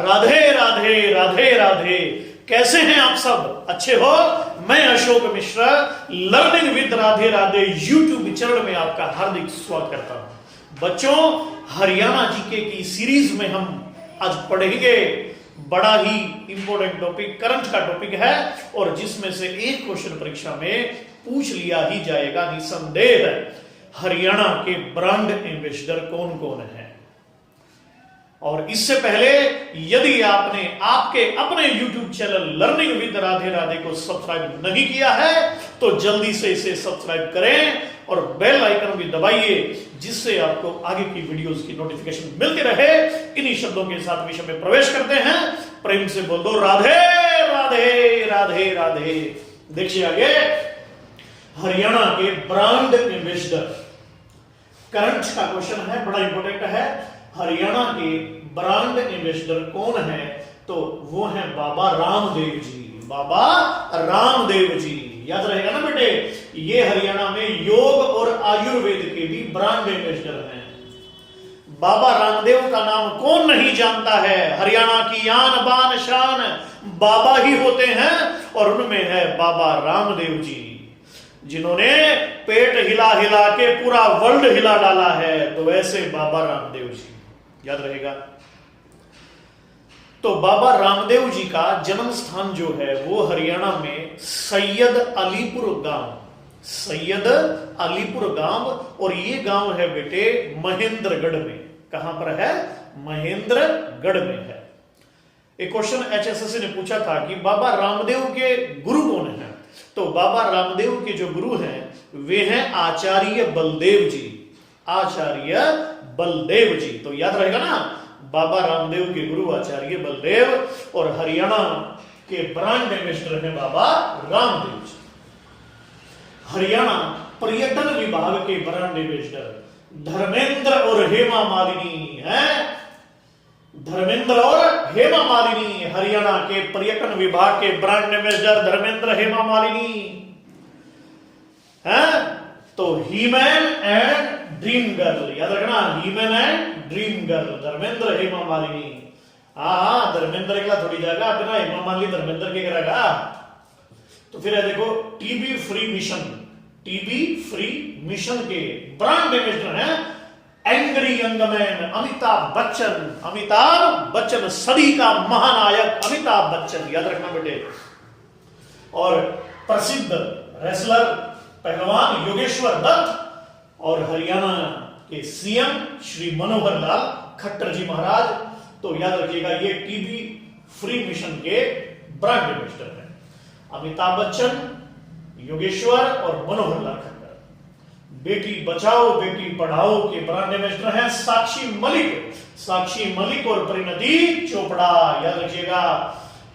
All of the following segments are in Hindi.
राधे राधे राधे राधे। कैसे हैं आप सब? अच्छे हो? मैं Ashok Mishra learning with Radhe Radhe YouTube channel में आपका हार्दिक स्वागत करता हूं। बच्चों, हरियाणा जीके की सीरीज में हम आज पढ़ेंगे बड़ा ही इंपॉर्टेंट टॉपिक, करंट का टॉपिक है और जिसमें से एक क्वेश्चन परीक्षा में पूछ लिया ही जाएगा निसंदेह। हरियाणा के ब्रांड एम्बेसडर कौन कौन है? और इससे पहले यदि आपने आपके अपने YouTube channel learning with Radhe Radhe को सब्सक्राइब नहीं किया है तो जल्दी से इसे सब्सक्राइब करें और बेल आइकन भी दबाइए जिससे आपको आगे की वीडियोस की नोटिफिकेशन मिलती रहे। इन्हीं शब्दों के साथ विषय में प्रवेश करते हैं। प्रेम से बोल दो राधे राधे राधे राधे। देखिए आगे, हरियाणा के ब्रांड एम्बेसडर करंट का क्वेश्चन है, बड़ा इंपॉर्टेंट है। हरियाणा के ब्रांड एम्बेसडर कौन है? तो वो है बाबा रामदेव जी। बाबा रामदेव जी, याद रहेगा ना बेटे। ये हरियाणा में योग और आयुर्वेद के भी ब्रांड एम्बेसडर हैं। बाबा रामदेव का नाम कौन नहीं जानता है? हरियाणा की आन बान शान बाबा ही होते हैं और उनमें है बाबा रामदेव जी, जिन्होंने पेट हिला हिला के पूरा वर्ल्ड हिला डाला है। तो वैसे बाबा रामदेव जी, याद रहेगा। तो बाबा रामदेव जी का जन्म स्थान जो है वो हरियाणा में सैयद अलीपुर गांव, सैयद अलीपुर गांव, और ये गांव है बेटे महेंद्रगढ़ में। कहां पर है? महेंद्रगढ़ में है। एक क्वेश्चन HSSC ने पूछा था कि बाबा रामदेव के गुरु कौन है? तो बाबा रामदेव के जो गुरु हैं वे हैं आचार्य बलदेव जी। आचार्य बलदेव जी, तो याद रहेगा ना, बाबा रामदेव के गुरु आचार्य बलदेव और हरियाणा के ब्रांड एम्बेसडर हैं बाबा रामदेव जी। हरियाणा पर्यटन विभाग के ब्रांड एम्बेसडर धर्मेंद्र और हेमा मालिनी हैं। धर्मेंद्र और हेमा मालिनी, हरियाणा के पर्यटन विभाग के ब्रांड एम्बेसडर धर्मेंद्र हेमा मालिनी हैं। तो हीमैन एंड ड्रीम गर्ल, याद रखना, He-Man and dream girl Dharmendra Hema Malini. हाँ, धर्मेंद्र के लिए थोड़ी जगह बिना हेमा मालिनी धर्मेंद्र के करेगा। तो फिर है देखो, TB free mission, TB free mission के ब्रांड एम्बेसडर हैं angry young man Amitabh Bachchan. Amitabh Bachchan, सदी का महानायक अमिताभ बच्चन, याद रखना बेटे। और प्रसिद्ध रेसलर पहलवान योगेश्वर दत्त और हरियाणा के सीएम श्री मनोहर लाल खट्टर जी महाराज। तो याद रखिएगा, ये टीबी फ्री मिशन के ब्रांड एम्बेसडर हैं अमिताभ बच्चन, योगेश्वर और मनोहर लाल खट्टर। बेटी बचाओ बेटी पढ़ाओ के ब्रांड एम्बेसडर हैं साक्षी मलिक। साक्षी मलिक और परिणति चोपड़ा, याद रखिएगा।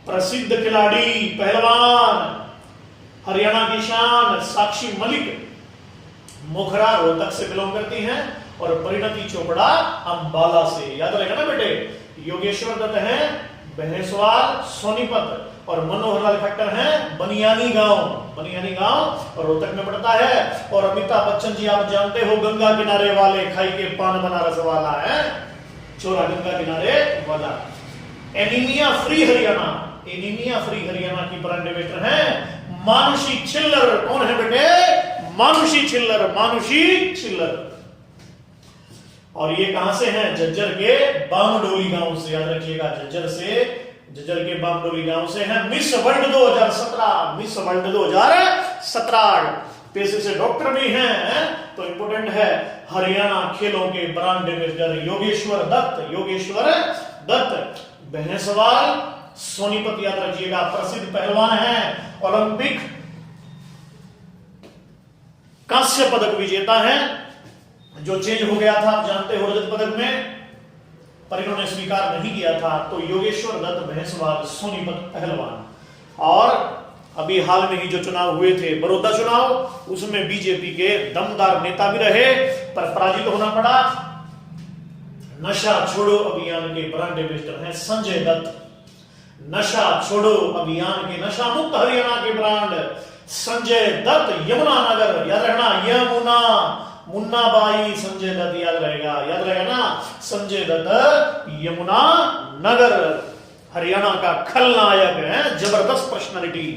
प्रसिद्ध खिलाड़ी पहलवान हरियाणा की शान साक्षी मलिक मोखरा रोहतक से बिलोंग करती हैं और परिणति चोपड़ा अंबाला से, याद रहेगा ना बेटे। योगेश्वर दत्त हैं बहेसवाल सोनीपत और मनोहर लाल खट्टर हैं बनियानी गांव, बनियानी गांव और रोहतक में पड़ता है। और अमिताभ बच्चन जी आप जानते हो, गंगा किनारे वाले, खाई के पान बनारस वाला है, छोरा गंगा किनारे वाला। Anaemia free Haryana, anaemia free Haryana की ब्रांड एम्बेसडर हैं मानुषी छिल्लर। कौन है बेटे? मानुषी छिल्लर, मानुषी छिल्लर। और ये कहां से हैं? झज्जर के बामडोली गांव से, याद रखिएगा। झज्जर से, झज्जर के बामडोली गांव से हैं। Miss world 2017, miss world 2017। पेशे से डॉक्टर भी हैं, तो इंपोर्टेंट है। हरियाणा खेलों के ब्रांड एम्बेसडर योगेश्वर दत्त, योगेश्वर दत्त भैंसवाल सोनीपत, याद रखिएगा। प्रसिद्ध पहलवान हैं, ओलंपिक कांस्य पदक विजेता हैं, जो चेंज हो गया था आप जानते हो रजत पदक में, पर इन्होंने स्वीकार नहीं किया था। तो योगेश्वर दत्त भैंसवाल सोनीपत पहलवान। और अभी हाल में ही जो चुनाव हुए थे, बड़ौदा चुनाव, उसमें बीजेपी के दमदार नेता भी रहे पर पराजित होना पड़ा। नशा छोड़ो अभियान के ब्रांड एम्बेसडर हैं संजय दत्त। नशा छोड़ो अभियान के, नशा मुक्त हरियाणा के ब्रांड संजय दत्त। यमुना नगर, याद रखना, यमुना, मुन्ना बाई संजय दत्त, याद रहेगा ना, संजय दत्त यमुना नगर। हरियाणा का खलनायक है, जबरदस्त पर्सनालिटी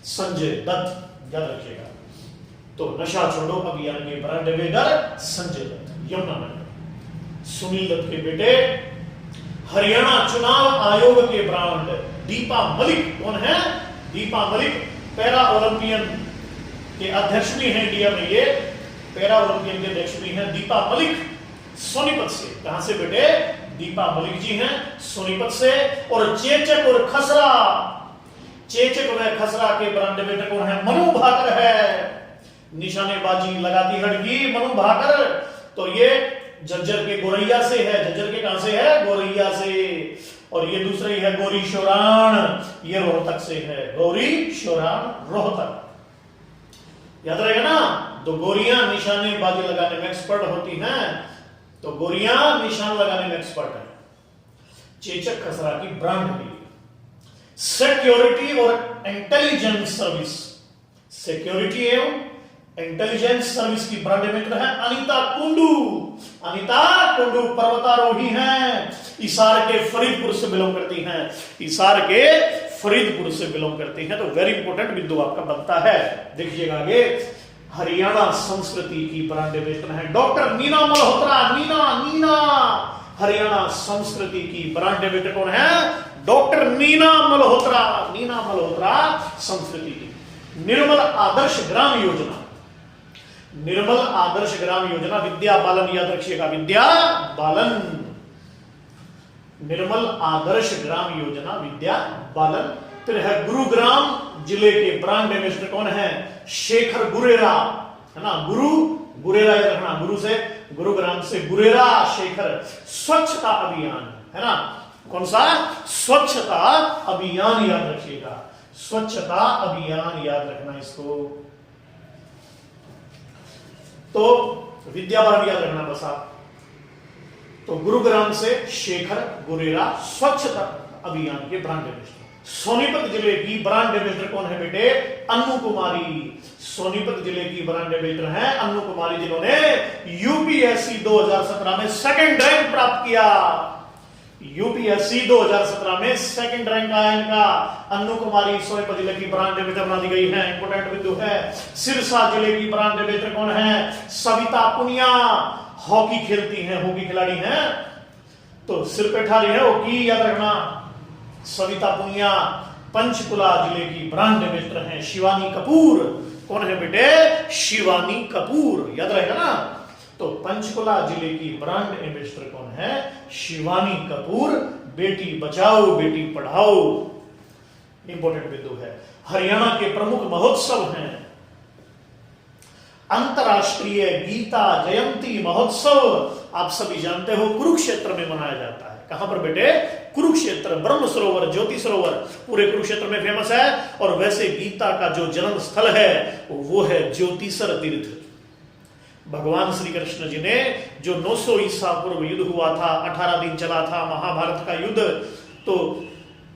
संजय दत्त, याद रखिएगा। तो नशा छोड़ो अभियान के ब्रांड एम्बेसडर संजय दत्त, यमुना नगर। सुनील दत्त के बेटे हरियाणा चुनाव आयोग के ब्रांड दीपा मलिक, कौन है? दीपा मलिक पैरा ओलंपियन के अध्यक्ष भी हैं इंडिया में, ये पैरा ओलंपियन के अध्यक्ष भी हैं दीपा मलिक, सोनीपत से। कहां से बेटे? दीपा मलिक जी हैं सोनीपत से। और चेचक और खसरा, चेचक व खसरा के ब्रांड एम्बेसडर कौन है? मनु भाकर है। निशानेबाजी लगाती लड़की मनु भाकर, तो ये झज्जर के गोरैया से है। झज्जर के कहां से है? गोरैया से। और ये दूसरी है गौरी शोराण, ये रोहतक से है। गौरी शोराण रोहतक, याद रहेगा ना। तो गोरियां निशानेबाजी लगाने में एक्सपर्ट होती हैं, तो गोरियां निशान लगाने में एक्सपर्ट है। चेचक खसरा की ब्रांड भी। सिक्योरिटी और इंटेलिजेंस सर्विस, सिक्योरिटी एवं इंटेलिजेंस सर्विस की ब्रांड एम्बेसडर है अनीता कुंडू। अनीता कुंडू पर्वतारोही हैं, हिसार के फरीदपुर से बिलोंग करती हैं, हिसार के फरीदपुर से बिलोंग करती हैं। तो वेरी इंपॉर्टेंट बिंदु आपका बनता है। देखिएगा आगे, हरियाणा संस्कृति की ब्रांड एम्बेसडर है डॉक्टर नीना मल्होत्रा। नीना हरियाणा संस्कृति की ब्रांड एम्बेसडर कौन है? डॉक्टर नीना मल्होत्रा। नीना मल्होत्रा संस्कृति की। निर्मल आदर्श ग्राम योजना, निर्मल आदर्श ग्राम योजना विद्या बालन, याद रखिएगा विद्या बालन। निर्मल आदर्श ग्राम योजना विद्या बालन। फिर है गुरुग्राम जिले के ब्रांड एम्बेसडर कौन है? शेखर गुरेरा, है ना। गुरेरा याद रखना, गुरु से गुरुग्राम से गुरेरा शेखर। स्वच्छता अभियान, है ना। कौन सा? स्वच्छता अभियान, याद रखिएगा। स्वच्छता अभियान याद रखना इसको। तो विद्या बालन याद रखना बस आप। तो गुरुग्राम से शेखर गुरेरा, स्वच्छता अभियान के ब्रांड एम्बेसडर। सोनीपत जिले की ब्रांड एम्बेसडर कौन है बेटे? अन्नू कुमारी। सोनीपत जिले की ब्रांड एम्बेसडर हैं अन्नू कुमारी, जिन्होंने यूपीएससी 2017 में सेकंड रैंक प्राप्त किया। यूपीएससी 2017 में सेकंड रैंक आया इनका। अन्नू कुमारी सोनीपत जिले की ब्रांड एम्बेसडर बना दी गई है। इंपोर्टेंट बिंदु है। सिरसा जिले की ब्रांड एम्बेसडर कौन है? सविता पुनिया, हॉकी खेलती हैं, हॉकी खिलाड़ी हैं, तो सिर पे ठारी है हॉकी, याद रखना। सविता पुनिया। पंचकुला जिले की ब्रांड एम्बेसडर हैं शिवानी कपूर। कौन है बेटे? शिवानी कपूर, याद रहेगा ना। तो पंचकुला जिले की ब्रांड एम्बेसडर कौन है? शिवानी कपूर। बेटी बचाओ बेटी पढ़ाओ, इंपॉर्टेंट बिंदु है। हरियाणा के प्रमुख महोत्सव हैं अंतरराष्ट्रीय गीता जयंती महोत्सव। आप सभी जानते हो कुरुक्षेत्र में मनाया जाता है। कहां पर बेटे? कुरुक्षेत्र। ब्रह्म सरोवर, ज्योति सरोवर पूरे कुरुक्षेत्र में फेमस है। और वैसे गीता का जो जन्म स्थल है वो है ज्योतिसर तीर्थ। भगवान श्री कृष्ण जी ने जो 900 ईसा पूर्व युद्ध हुआ था, 18 दिन चला था महाभारत का युद्ध, तो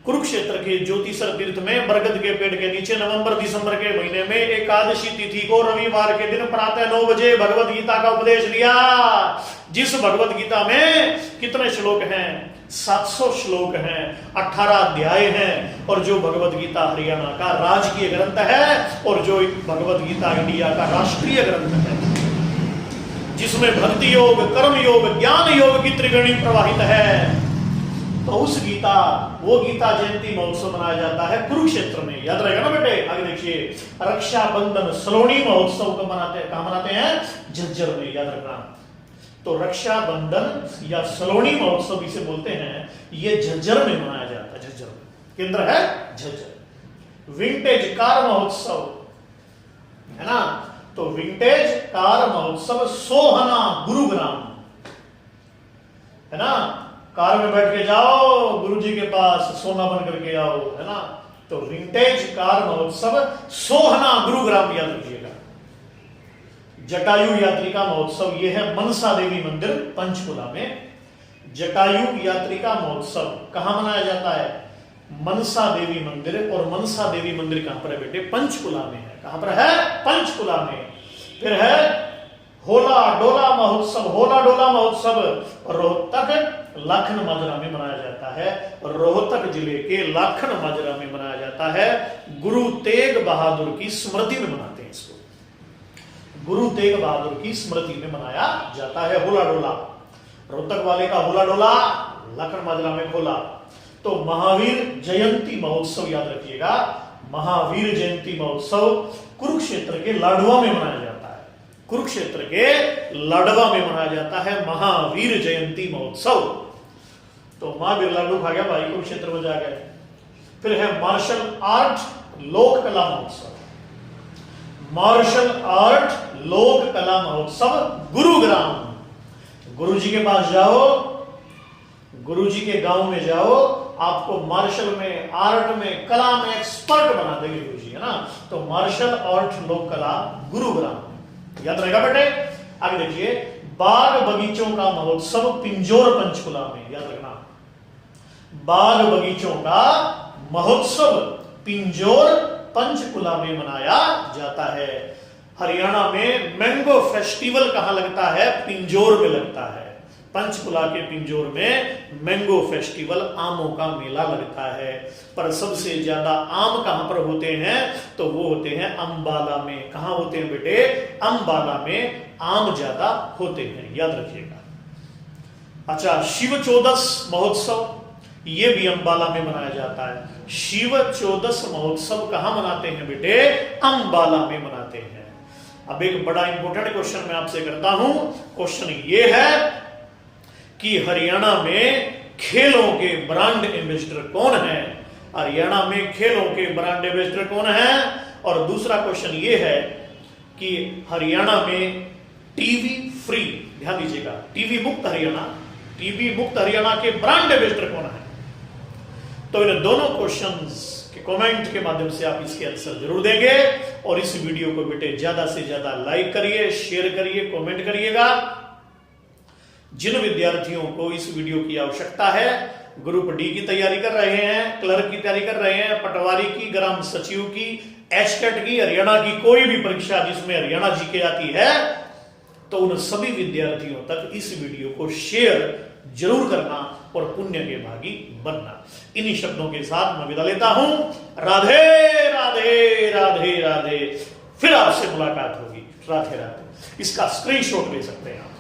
कुरुक्षेत्र के ज्योतिसर तीर्थ में बरगद के पेड़ के नीचे नवंबर दिसंबर के महीने में एकादशी तिथि को रविवार के दिन प्रातः 9 बजे भगवत गीता का उपदेश दिया। जिस भगवत गीता में कितने श्लोक हैं? 700 श्लोक हैं, 18 अध्याय हैं। और जो भगवत गीता हरियाणा का राजकीय ग्रंथ है और जो भगवत गीता इंडिया का राष्ट्रीय ग्रंथ है, जिसमें भक्ति योग, कर्म योग, ज्ञान योग की त्रिवेणी प्रवाहित है, तो उस गीता, वो गीता जयंती महोत्सव मनाया जाता है कुरुक्षेत्र में। याद रहेगा ना बेटे। आगे देखिए, रक्षाबंधन सलोनी महोत्सव को मनाते हैं। कहां मनाते हैं? झज्जर में, याद रखना। तो रक्षाबंधन या सलोनी महोत्सव इसे बोलते हैं, ये झज्जर में मनाया जाता है। झज्जर में केंद्र है झज्जर। विंटेज कार महोत्सव, है ना। तो विंटेज कार महोत्सव सोहना गुरुग्राम, है ना। कार में बैठ के जाओ गुरुजी के पास, सोना बन करके आओ, है ना। तो विंटेज कार महोत्सव सोहना गुरुग्राम, याद रखिएगा। जटायु यात्रिका महोत्सव, यह है मनसा देवी मंदिर पंचकुला में। जटायु यात्रिका महोत्सव कहां मनाया जाता है? मनसा देवी मंदिर। और मनसा देवी मंदिर कहां पर है बेटे? पंचकुला में है। कहां पर है? पंचकुला में। फिर है होला डोला महोत्सव। होला डोला महोत्सव रोहतक लाखन माजरा में मनाया जाता है। रोहतक जिले के लाखन माजरा में मनाया जाता है। गुरु तेग बहादुर की स्मृति में मनाते हैं इसको, गुरु तेग बहादुर की स्मृति में मनाया जाता है। होला डोला, रोहतक वाले का होला डोला लाखन माजरा में खोला। तो महावीर जयंती महोत्सव याद रखिएगा, महावीर जयंती महोत्सव कुरुक्षेत्र के लाडवा में मनाया जाता है, कुरुक्षेत्र के लाडवा में मनाया जाता है महावीर जयंती महोत्सव। तो महावीर लाडू खा गया भाई, कुरुक्षेत्र में जा गए। फिर है मार्शल आर्ट लोक कला महोत्सव, मार्शल आर्ट लोक कला महोत्सव गुरुग्राम। गुरु जी के पास जाओ, गुरु जी के गांव में जाओ, आपको मार्शल में, आर्ट में, कला में एक्सपर्ट बना देंगे गुरु जी, है ना। तो मार्शल आर्ट लोक कला गुरुग्राम, याद रहेगा बेटे। आगे देखिए, बाग बगीचों का महोत्सव पिंजौर पंचकुला में, याद रखना, बाग बगीचों का महोत्सव पिंजौर पंचकुला में मनाया जाता है। हरियाणा में मैंगो फेस्टिवल कहां लगता है? पिंजौर में लगता है। पंचकुला के पिंजौर में मैंगो फेस्टिवल, आमों का मेला लगता है। पर सबसे ज्यादा आम कहां पर होते हैं? तो वो होते हैं अंबाला में। कहां होते हैं बेटे? अंबाला में आम ज्यादा होते हैं, याद रखिएगा। अच्छा, शिव चौदस महोत्सव, ये भी अंबाला में मनाया जाता है। शिव चौदस महोत्सव कहां मनाते हैं बेटे? अंबाला में मनाते हैं। अब एक बड़ा इंपॉर्टेंट क्वेश्चन मैं आपसे करता हूं। क्वेश्चन ये है कि हरियाणा में खेलों के ब्रांड एम्बेसडर कौन है? हरियाणा में खेलों के ब्रांड एम्बेसडर कौन है? और दूसरा क्वेश्चन ये है कि हरियाणा में टीवी फ्री, ध्यान दीजिएगा, टीवी मुक्त हरियाणा, टीवी मुक्त हरियाणा के ब्रांड एम्बेसडर कौन है? तो इन दोनों क्वेश्चंस के कमेंट के माध्यम से आप इसके आंसर जरूर देंगे। और इस वीडियो को बेटे ज्यादा से ज्यादा लाइक करिए, शेयर करिए, कमेंट करिएगा। जिन विद्यार्थियों को इस वीडियो की आवश्यकता है, ग्रुप डी की तैयारी कर रहे हैं, क्लर्क की तैयारी कर रहे हैं, पटवारी की, ग्राम सचिव की, एचटेट की, हरियाणा की कोई भी परीक्षा जिसमें हरियाणा जीके आती है, तो उन सभी विद्यार्थियों तक इस वीडियो को शेयर जरूर करना और पुण्य के भागी बनना। इन्हीं शब्दों के साथ मैं विदा लेता हूं। राधे राधे राधे राधे। फिर आपसे मुलाकात होगी। राधे राधे। इसका स्क्रीनशॉट ले सकते हैं आप।